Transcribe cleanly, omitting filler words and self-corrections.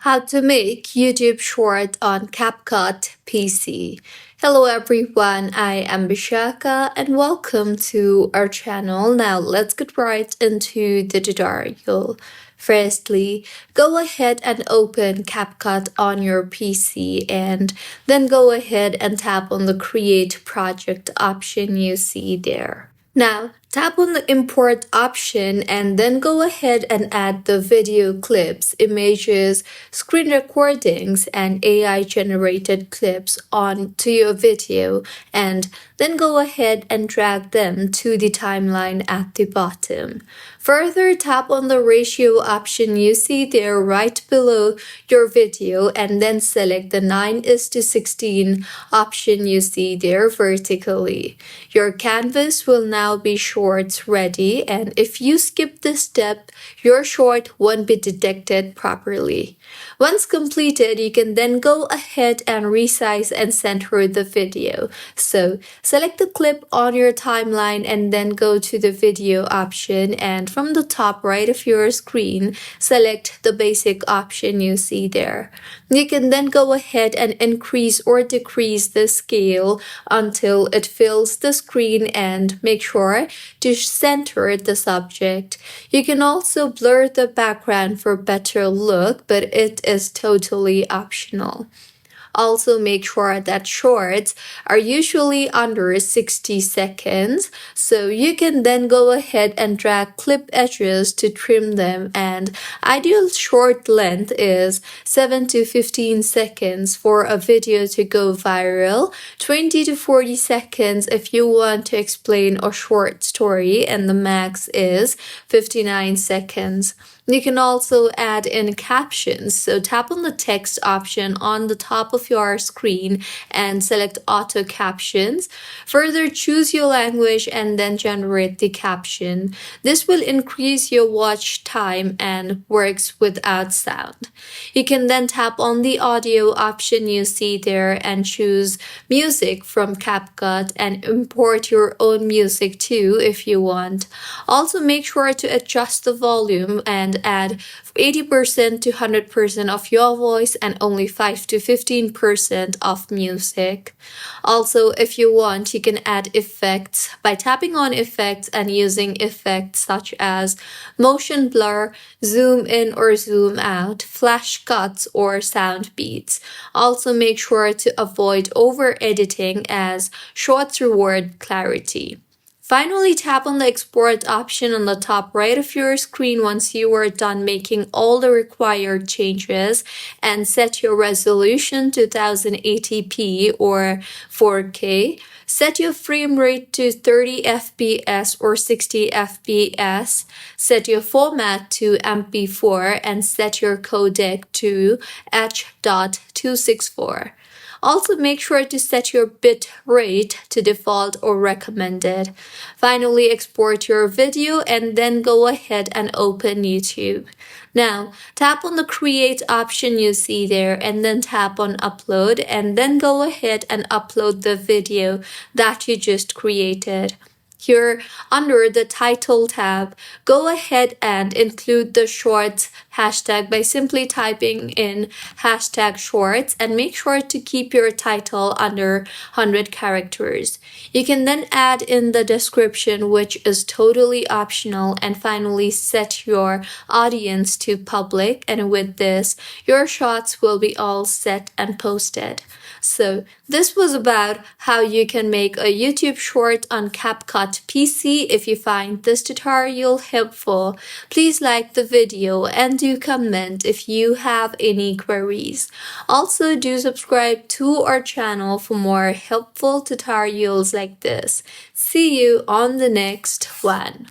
How to make YouTube short on CapCut PC. Hello everyone, I am Bishaka and welcome to our channel. Now let's get right into the tutorial. Firstly, go ahead and open CapCut on your PC and then go ahead and tap on the Create Project option you see there. Now, tap on the import option and then go ahead and add the video clips, images, screen recordings, and AI generated clips onto your video, and then go ahead and drag them to the timeline at the bottom. Further, tap on the ratio option you see there right below your video and then select the 9:16 option you see there vertically. Your canvas will now be shorts ready, and if you skip this step, your short won't be detected properly. Once completed, you can then go ahead and resize and center the video. So select the clip on your timeline and then go to the video option, and from the top right of your screen, select the basic option you see there. You can then go ahead and increase or decrease the scale until it fills the screen and make sure to center the subject. You can also blur the background for better look, but it is totally optional. Also, make sure that shorts are usually under 60 seconds, so you can then go ahead and drag clip edges to trim them, and ideal short length is 7 to 15 seconds for a video to go viral, 20 to 40 seconds if you want to explain a short story, and the max is 59 seconds. You can also add in captions, so tap on the text option on the top of your screen and select auto captions. Further, choose your language and then generate the caption. This will increase your watch time and works without sound. You can then tap on the audio option you see there and choose music from CapCut and import your own music too if you want. Also, make sure to adjust the volume and add 80% to 100% of your voice and only 5 to 15% of music. Also, if you want, you can add effects by tapping on effects and using effects such as motion blur, zoom in or zoom out, flash cuts, or sound beats. Also, make sure to avoid over editing as shorts reward clarity. Finally, tap on the export option on the top right of your screen once you are done making all the required changes and set your resolution to 1080p or 4K. Set your frame rate to 30 FPS or 60 FPS. Set your format to MP4 and set your codec to H.264. Also, make sure to set your bit rate to default or recommended. Finally, export your video and then go ahead and open YouTube. Now, tap on the Create option you see there and then tap on Upload and then go ahead and upload the video that you just created. Here, under the title tab, go ahead and include the shorts hashtag by simply typing in hashtag shorts, and make sure to keep your title under 100 characters. You can then add in the description, which is totally optional, and finally set your audience to public, and with this, your shots will be all set and posted. So this was about how you can make a YouTube short on CapCut PC. If you find this tutorial helpful, please like the video and do comment if you have any queries. Also, do subscribe to our channel for more helpful tutorials like this. See you on the next one.